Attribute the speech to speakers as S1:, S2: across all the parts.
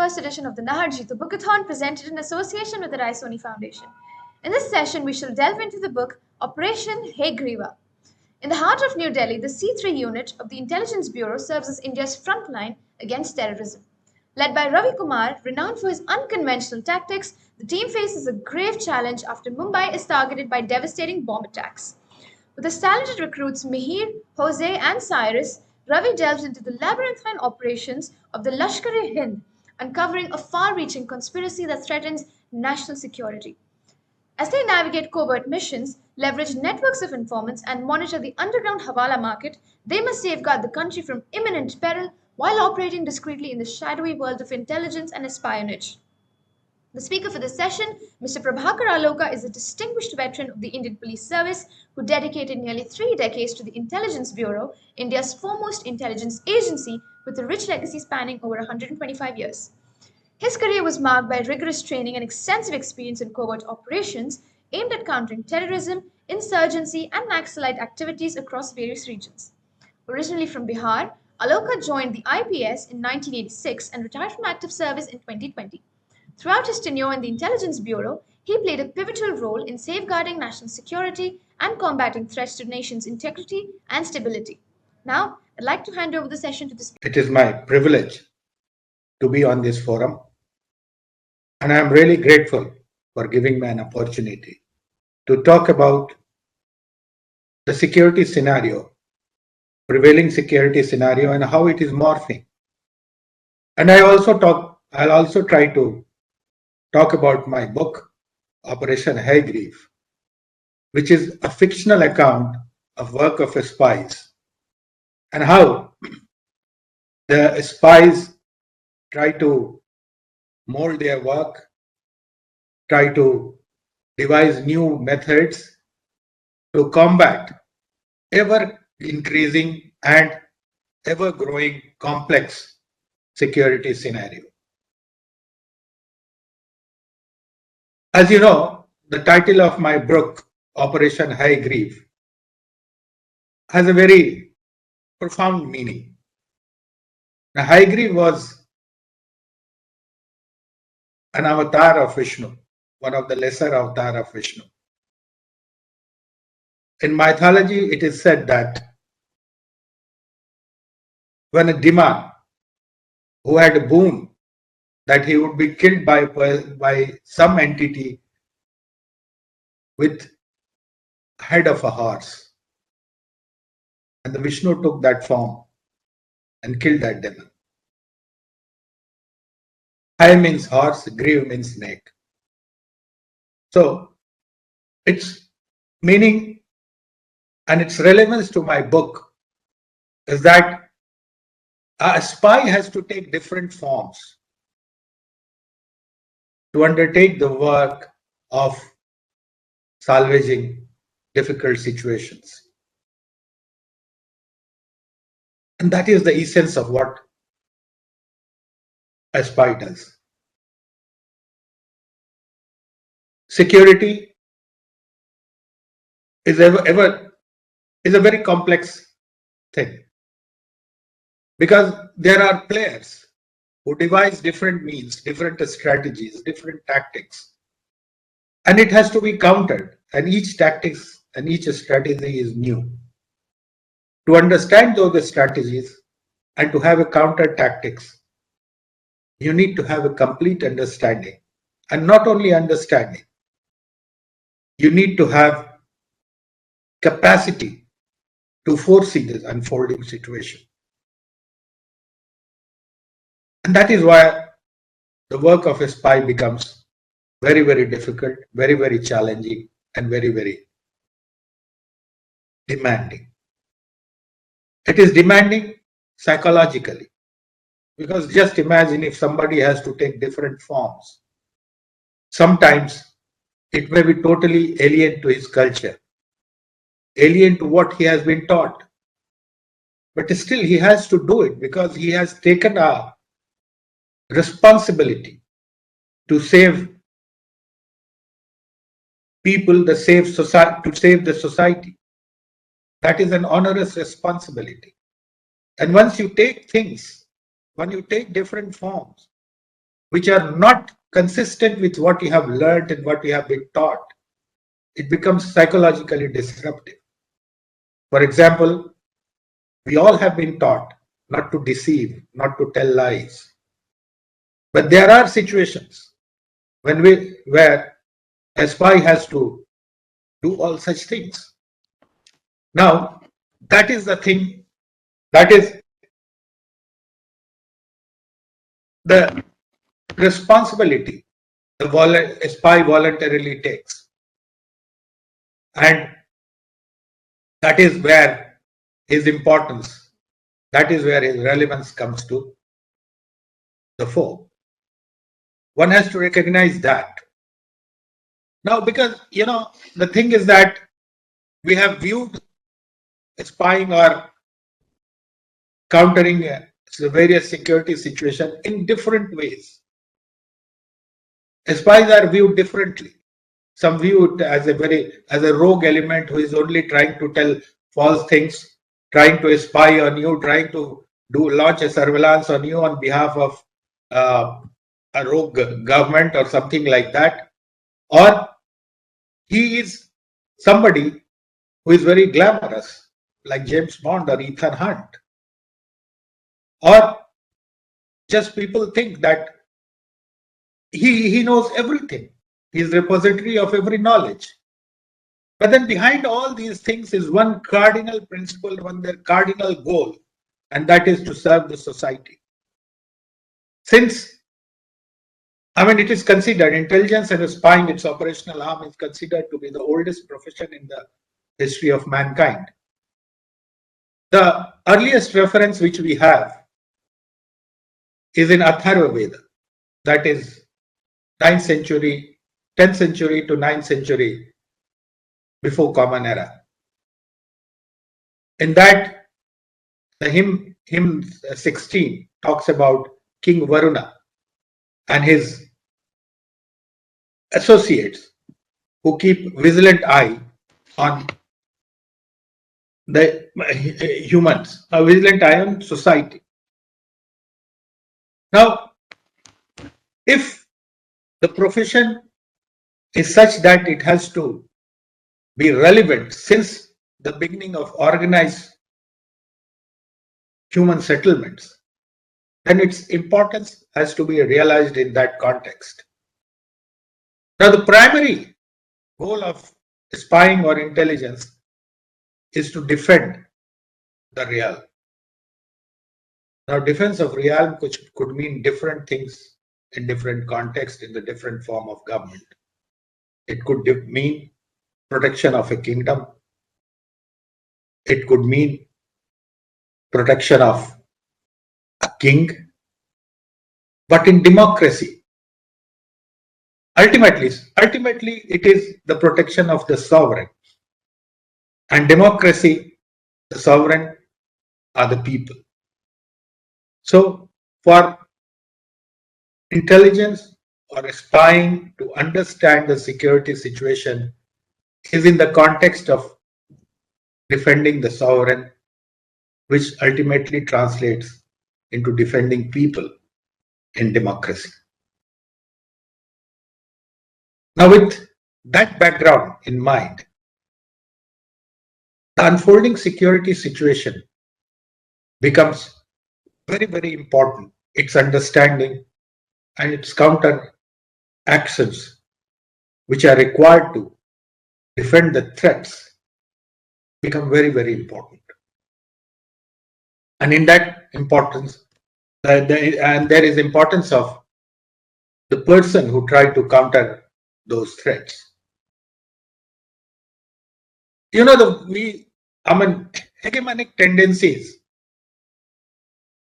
S1: 21st edition of the Naharji, the Bookathon presented in association with the Rai Soni Foundation. In this session, we shall delve into the book Operation Hey Griva. In the heart of New Delhi, the C3 unit of the Intelligence Bureau serves as India's front line against terrorism. Led by Ravi Kumar, renowned for his unconventional tactics, the team faces a grave challenge after Mumbai is targeted by devastating bomb attacks. With his talented recruits Mihir, Jose, and Cyrus, Ravi delves into the labyrinthine operations of the Lashkar-e-Hind, uncovering a far-reaching conspiracy that threatens national security. As they navigate covert missions, leverage networks of informants, and monitor the underground Hawala market, they must safeguard the country from imminent peril while operating discreetly in the shadowy world of intelligence and espionage. The speaker for this session, Mr. Prabhakar Aloka, is a distinguished veteran of the Indian Police Service who dedicated nearly 3 decades to the Intelligence Bureau, India's foremost intelligence agency with a rich legacy spanning over 125 years. His career was marked by rigorous training and extensive experience in covert operations aimed at countering terrorism, insurgency, and Naxalite activities across various regions. Originally from Bihar, Aloka joined the IPS in 1986 and retired from active service in 2020. Throughout his tenure in the Intelligence Bureau, he played a pivotal role in safeguarding national security and combating threats to the nation's integrity and stability. Now, I'd like to hand over the session to the speaker.
S2: It is my privilege to be on this forum, and I am really grateful for giving me an opportunity to talk about the security scenario, prevailing security scenario, and how it is morphing. And I'll also try to talk about my book, Operation Hai Grief, which is a fictional account of work of spies and how the spies try to mold their work, try to devise new methods to combat ever increasing and ever growing complex security scenario. As you know, the title of my book, Operation Hai Grief, has a very profound meaning. Now, Hai Grief was an avatar of Vishnu, one of the lesser avatar of Vishnu. In mythology, it is said that when a demon who had a boon that he would be killed by some entity with head of a horse, and the Vishnu took that form and killed that demon. Hai means horse, grieve means snake. So its meaning and its relevance to my book is that a spy has to take different forms to undertake the work of salvaging difficult situations. And that is the essence of what a spy does. Security is a very complex thing, because there are players who devise different means, different strategies, different tactics, and it has to be countered, and each tactics and each strategy is new. To understand those strategies and to have a counter tactics, you need to have a complete understanding, and not only understanding, you need to have capacity to foresee this unfolding situation. And that is why the work of a spy becomes very, very difficult, very, very challenging, and very, very demanding. It is demanding psychologically, because just imagine if somebody has to take different forms. Sometimes it may be totally alien to his culture, alien to what he has been taught. But still he has to do it because he has taken a responsibility to save people, to save the society. That is an onerous responsibility. And once you take things, when you take different forms, which are not consistent with what you have learned and what you have been taught, it becomes psychologically disruptive. For example, we all have been taught not to deceive, not to tell lies. But there are situations where a spy has to do all such things. Now, that is the thing, that is the responsibility a spy voluntarily takes. And that is where his importance, that is where his relevance comes to the fore. One has to recognize that. Now, because, the thing is that we have viewed spying or countering the various security situations in different ways. Spies are viewed differently. Some view it as a rogue element who is only trying to tell false things, trying to spy on you, trying to launch a surveillance on you on behalf of a rogue government or something like that. Or he is somebody who is very glamorous, like James Bond or Ethan Hunt. Or just people think that he knows everything. He is repository of every knowledge. But then behind all these things is one cardinal principle, their cardinal goal, and that is to serve the society. Since, it is considered, intelligence and spying, its operational arm is considered to be the oldest profession in the history of mankind. The earliest reference which we have is in Atharva Veda, that is 9th century, 10th century to 9th century before Common Era. In that, the hymn 16 talks about King Varuna and his associates who keep vigilant eye on the humans, a vigilant eye on society. Now, if the profession is such that it has to be relevant since the beginning of organized human settlements, then its importance has to be realized in that context. Now, the primary goal of spying or intelligence is to defend the realm. Now, defense of realm could mean different things in different contexts, in the different form of government. It could mean protection of a kingdom. It could mean protection of a king. But in democracy, ultimately, it is the protection of the sovereign. And democracy, the sovereign are the people. So, for intelligence or spying to understand the security situation is in the context of defending the sovereign, which ultimately translates into defending people in democracy. Now, with that background in mind, the unfolding security situation becomes very, very important. Its understanding and its counter actions, which are required to defend the threats, become very, very important. And in that importance, and there is importance of the person who tried to counter those threats. Hegemonic tendencies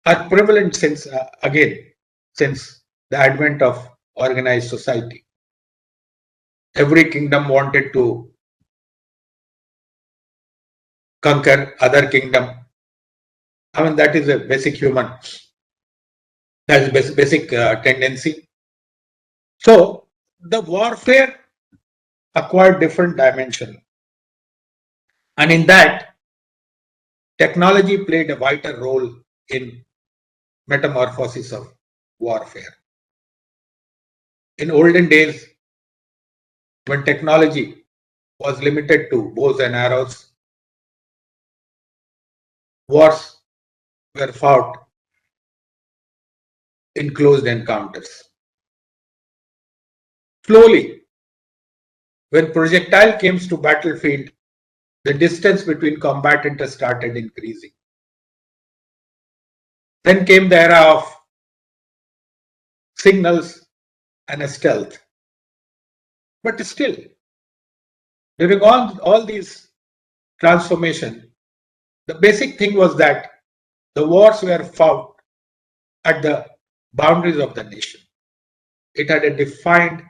S2: are prevalent since the advent of organized society. Every kingdom wanted to conquer other kingdom. That is a basic human, that is basic tendency. So the warfare acquired different dimension, and in that, technology played a vital role in metamorphosis of warfare. In olden days, when technology was limited to bows and arrows, wars were fought in closed encounters. Slowly, when projectile came to battlefield, the distance between combatants started increasing. Then came the era of signals and a stealth. But still, during all these transformations, the basic thing was that the wars were fought at the boundaries of the nation. It had a defined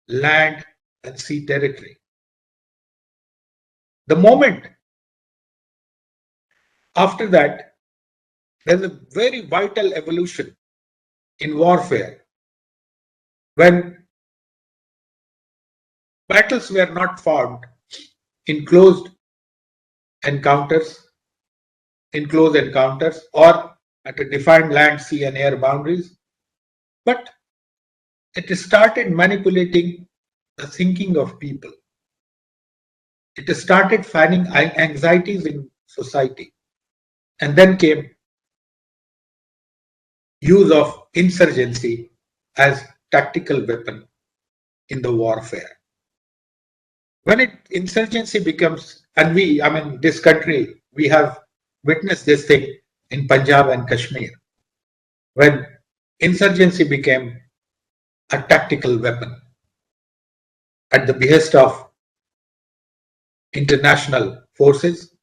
S2: land and sea territory. The moment after that, there's a very vital evolution in warfare when battles were not fought in encounters, in close encounters, or at a defined land, sea, and air boundaries, but it started manipulating the thinking of people. It started fanning anxieties in society. And then came use of insurgency as tactical weapon in the warfare. When insurgency becomes, and this country, we have witnessed this thing in Punjab and Kashmir, when insurgency became a tactical weapon at the behest of international forces,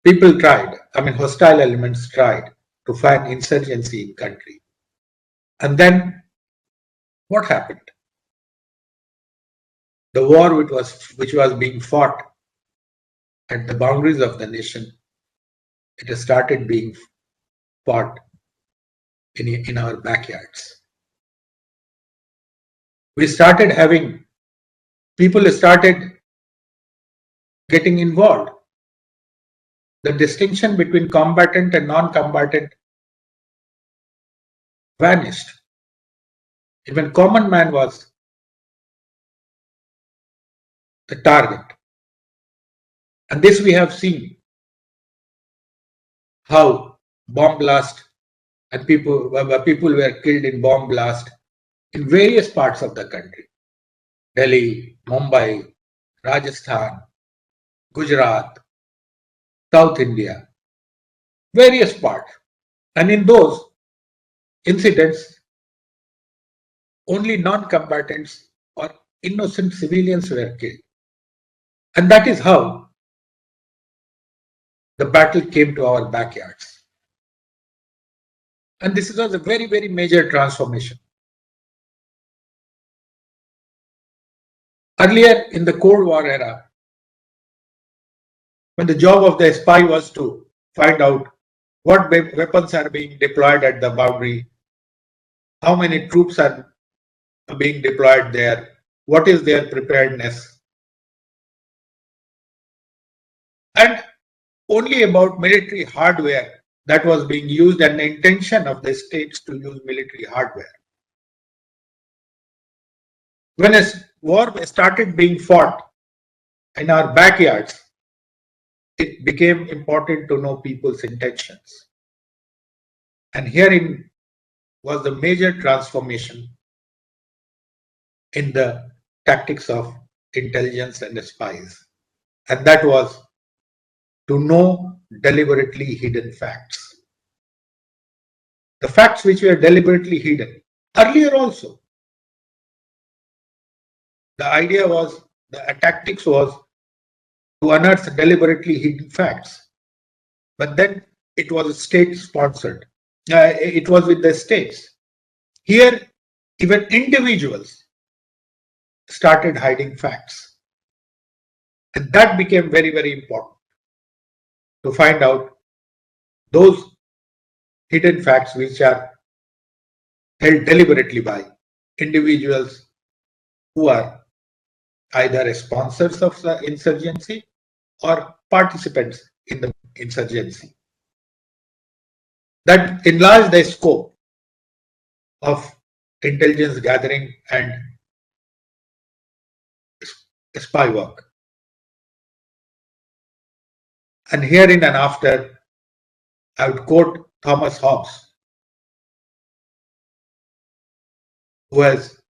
S2: people tried, hostile elements tried to find insurgency in country. And then what happened? The war which was being fought at the boundaries of the nation, it started being fought in our backyards. People started getting involved. The distinction between combatant and non-combatant vanished. Even common man was the target. And this we have seen how bomb blast and people were killed in bomb blast in various parts of the country. Delhi, Mumbai, Rajasthan, Gujarat, South India, various parts. And in those incidents, only non-combatants or innocent civilians were killed. And that is how the battle came to our backyards. And this was a very, very major transformation. Earlier in the Cold War era, when the job of the spy was to find out what weapons are being deployed at the boundary, how many troops are being deployed there, what is their preparedness, and only about military hardware that was being used and the intention of the states to use military hardware. When a war started being fought in our backyards, it became important to know people's intentions. And herein was the major transformation in the tactics of intelligence and spies. And that was to know deliberately hidden facts. The facts which were deliberately hidden. Earlier also, the idea was, the tactics was to unearth deliberately hidden facts. But then it was state sponsored. It was with the states. Here, even individuals started hiding facts. And that became very, very important to find out those hidden facts which are held deliberately by individuals who are either sponsors of the insurgency or participants in the insurgency. That enlarged the scope of intelligence gathering and spy work. And herein and after, I would quote Thomas Hobbes, who has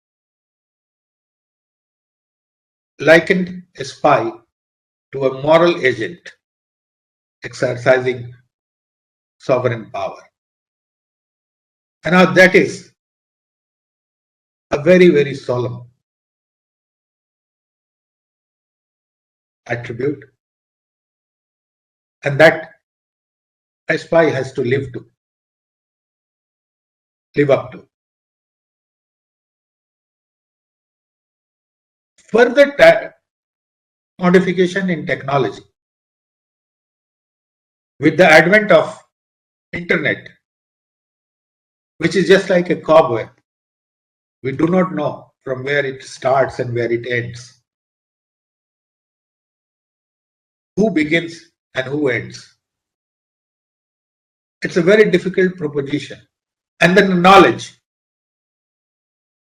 S2: likened a spy to a moral agent exercising sovereign power. And now that is a very, very solemn attribute, and that a spy has to live up to. Further modification in technology with the advent of internet, which is just like a cobweb. We do not know from where it starts and where it ends, who begins and who ends. It's a very difficult proposition. And then the knowledge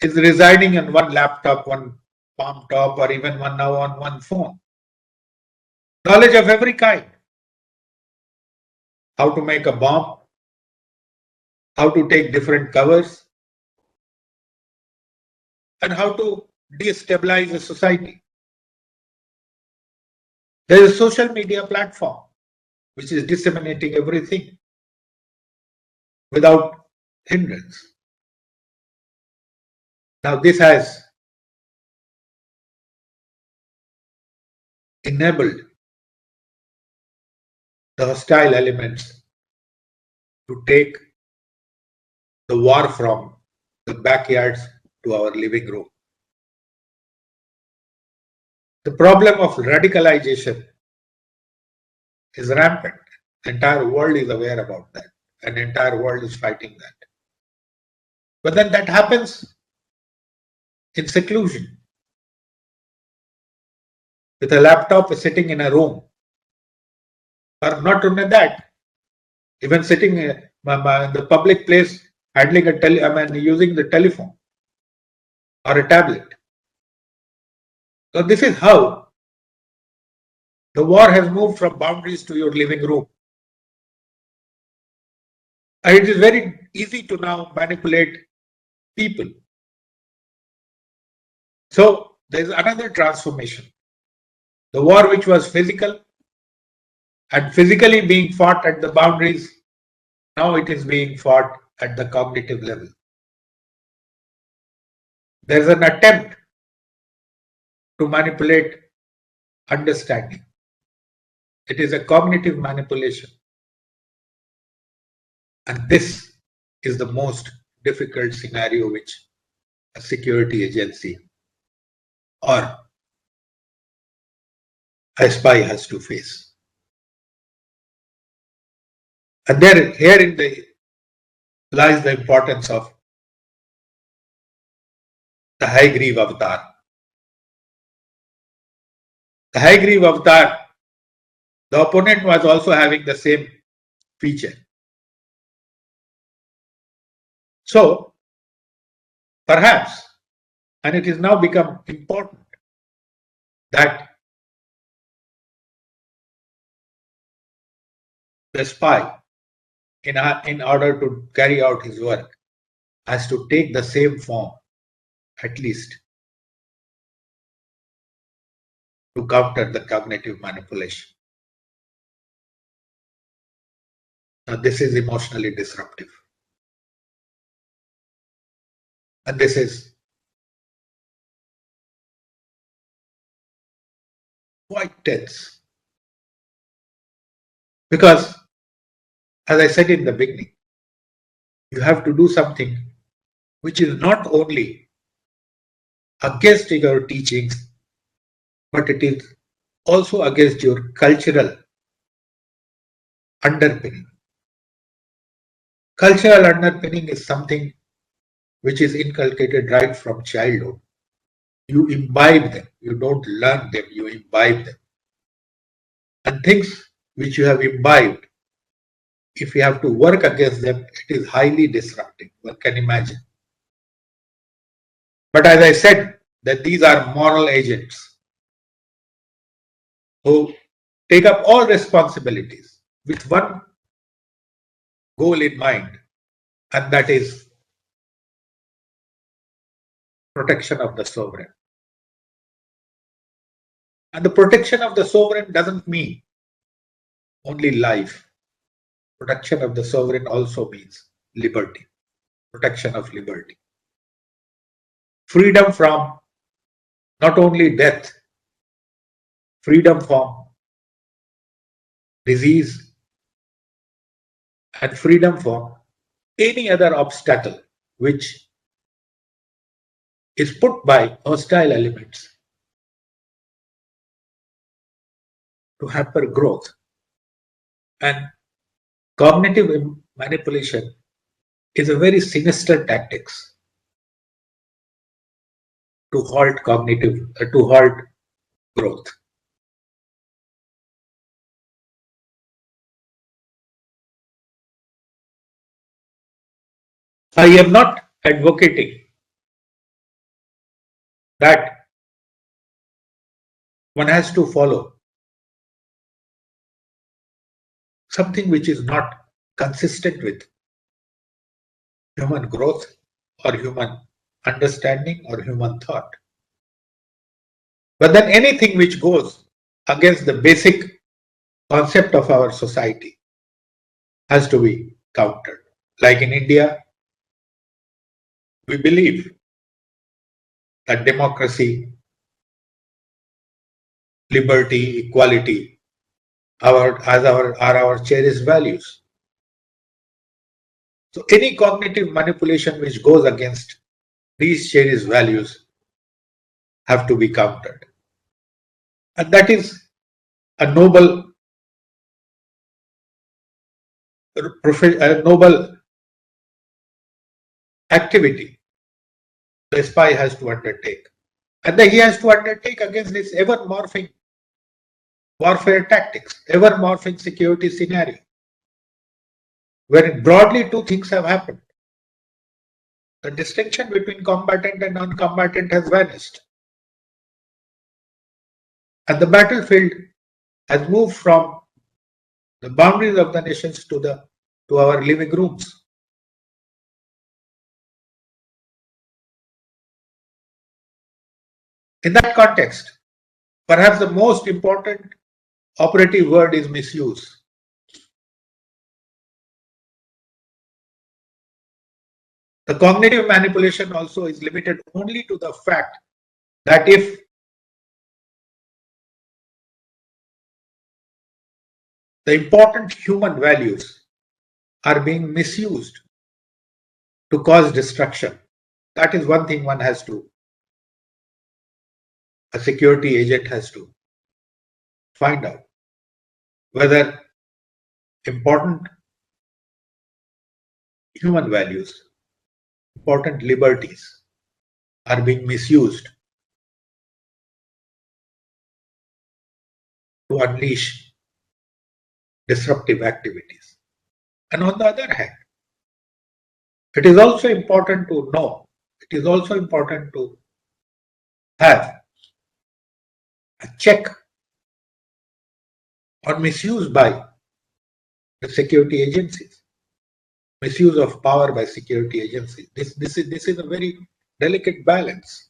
S2: is residing on one laptop, one palm top, or even one now on one phone. Knowledge of every kind. How to make a bomb, how to take different covers, and how to destabilize a society. There is a social media platform which is disseminating everything without hindrance. Now, this has enabled the hostile elements to take the war from the backyards to our living room. The problem of radicalization is rampant. The entire world is aware about that, and the entire world is fighting that. But then that happens in seclusion, with a laptop sitting in a room, or not only that, even sitting in the public place, handling using the telephone or a tablet. So this is how the war has moved from boundaries to your living room. And it is very easy to now manipulate people. So there is another transformation. The war which was physical and physically being fought at the boundaries, now it is being fought at the cognitive level. There is an attempt to manipulate understanding. It is a cognitive manipulation. And this is the most difficult scenario which a security agency or a spy has to face. And herein lies the importance of the High-Grieve avatar. The High-Grieve avatar, the opponent was also having the same feature. So, perhaps, and it has now become important that the spy, in order to carry out his work, has to take the same form, at least, to counter the cognitive manipulation. Now, this is emotionally disruptive. And this is quite tense. Because, as I said in the beginning, you have to do something which is not only against your teachings, but it is also against your cultural underpinning. Cultural underpinning is something which is inculcated right from childhood. You imbibe them. You don't learn them, you imbibe them. And things which you have imbibed, if you have to work against them, it is highly disruptive. One can imagine. But as I said, that these are moral agents who take up all responsibilities with one goal in mind, and that is protection of the sovereign. And the protection of the sovereign doesn't mean only life. Protection of the sovereign also means liberty, protection of liberty. Freedom from not only death, freedom from disease, and freedom from any other obstacle which is put by hostile elements to hamper growth. And cognitive manipulation is a very sinister tactics to halt growth. I am not advocating that one has to follow something which is not consistent with human growth or human understanding or human thought. But then anything which goes against the basic concept of our society has to be countered. Like in India, we believe that democracy, liberty, equality are our cherished values. So any cognitive manipulation which goes against these cherished values have to be countered. And that is a noble activity the spy has to undertake. And that he has to undertake against this ever-morphing warfare tactics, ever-morphing security scenario, wherein broadly two things have happened. The distinction between combatant and non-combatant has vanished. And the battlefield has moved from the boundaries of the nations to our living rooms. In that context, perhaps the most important operative word is misuse. The cognitive manipulation also is limited only to the fact that if the important human values are being misused to cause destruction, that is one thing a security agent has to find out whether important human values, important liberties are being misused to unleash disruptive activities. And on the other hand, it is also important to know, it is also important to have a check on misuse by the security agencies, misuse of power by security agencies. This is a very delicate balance.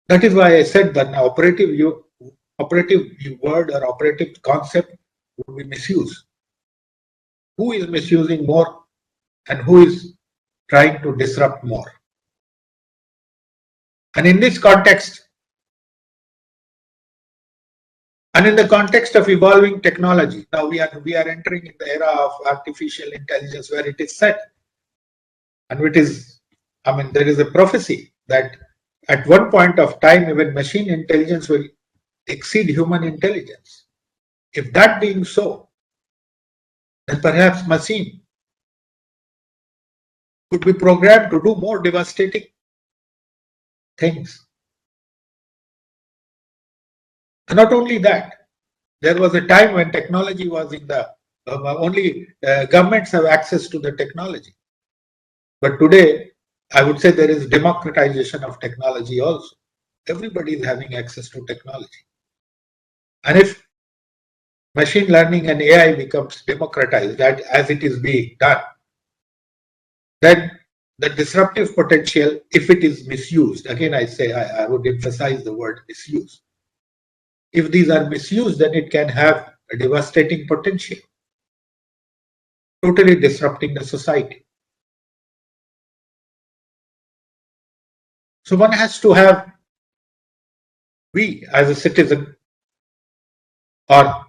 S2: That is why I said that an operative word or operative concept would be misuse. Who is misusing more and who is trying to disrupt more? And in this context, and in the context of evolving technology, now we are entering in the era of artificial intelligence where it is said, and it is, there is a prophecy that at one point of time, even machine intelligence will exceed human intelligence. If that being so, then perhaps machine could be programmed to do more devastating things. And not only that, there was a time when technology was in the only governments have access to the technology. But today, I would say there is democratization of technology also. Everybody is having access to technology. And if machine learning and AI becomes democratized, that as it is being done, then the disruptive potential, if it is misused, again I say I would emphasize the word misuse. If these are misused, then it can have a devastating potential, totally disrupting the society. So one has to have, we as a citizen, or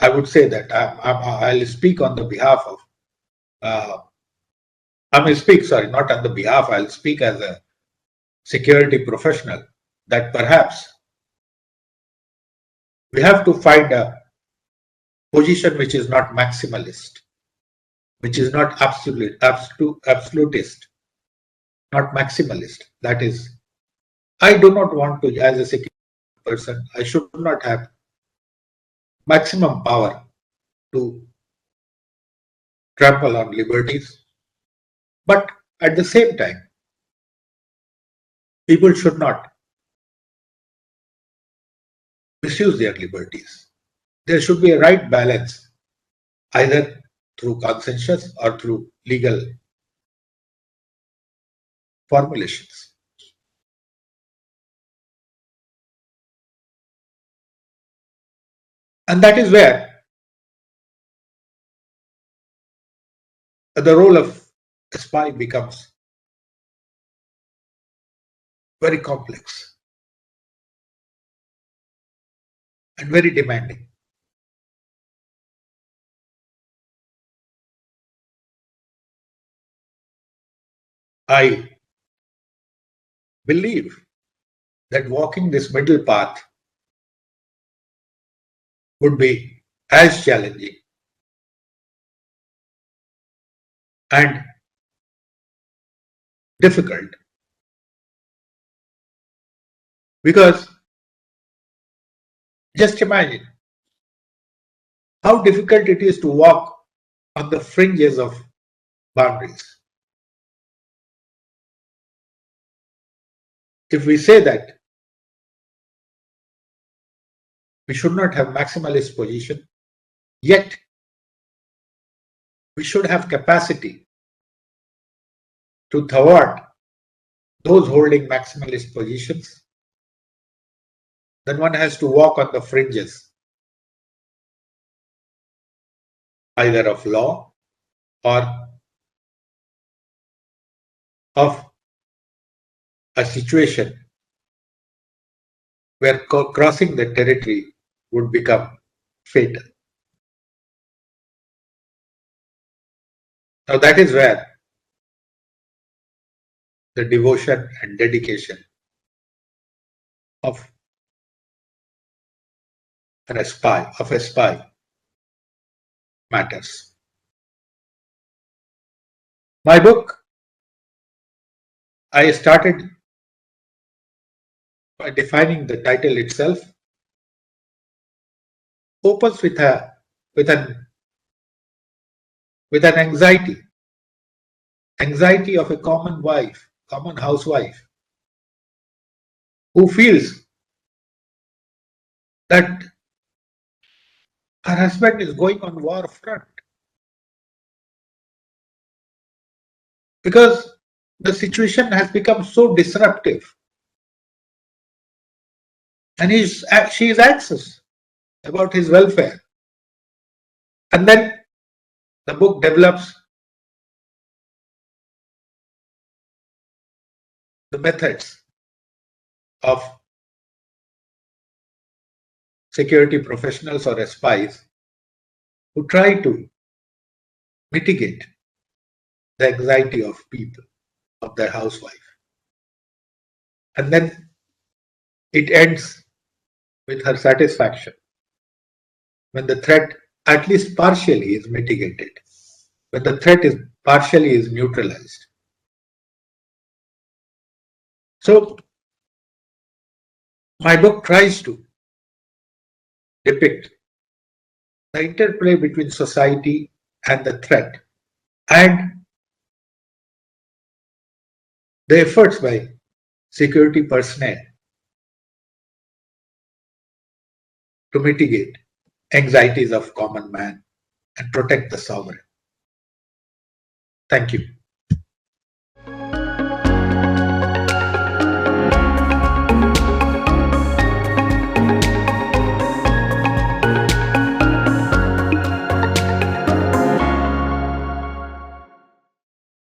S2: I would say that I'll speak on the behalf of, sorry, not on the behalf, I'll speak as a security professional, that perhaps we have to find a position which is not maximalist, which is not absolutist, not maximalist. That is, I do not want to, as a security person, I should not have maximum power to trample on liberties. But at the same time, people should not misuse their liberties. There should be a right balance, either through consensus or through legal formulations. And that is where the role of a spy becomes very complex and very demanding. I believe that walking this middle path would be as challenging and difficult, because just imagine how difficult it is to walk on the fringes of boundaries. If we say that we should not have maximalist position, yet we should have capacity to thwart those holding maximalist positions, then one has to walk on the fringes either of law or of a situation where crossing the territory would become fatal. Now that is where the devotion and dedication of a spy matters. My book, I started by defining the title itself, opens with an anxiety of a common housewife, who feels that her husband is going on war front, because the situation has become so disruptive, and she is anxious about his welfare. And then the book develops the methods of security professionals or spies who try to mitigate the anxiety of people, of their housewife. And then it ends with her satisfaction when the threat at least partially is mitigated, when the threat is partially is neutralized. So my book tries to depict the interplay between society and the threat, and the efforts by security personnel to mitigate anxieties of common man and protect the sovereign. Thank you.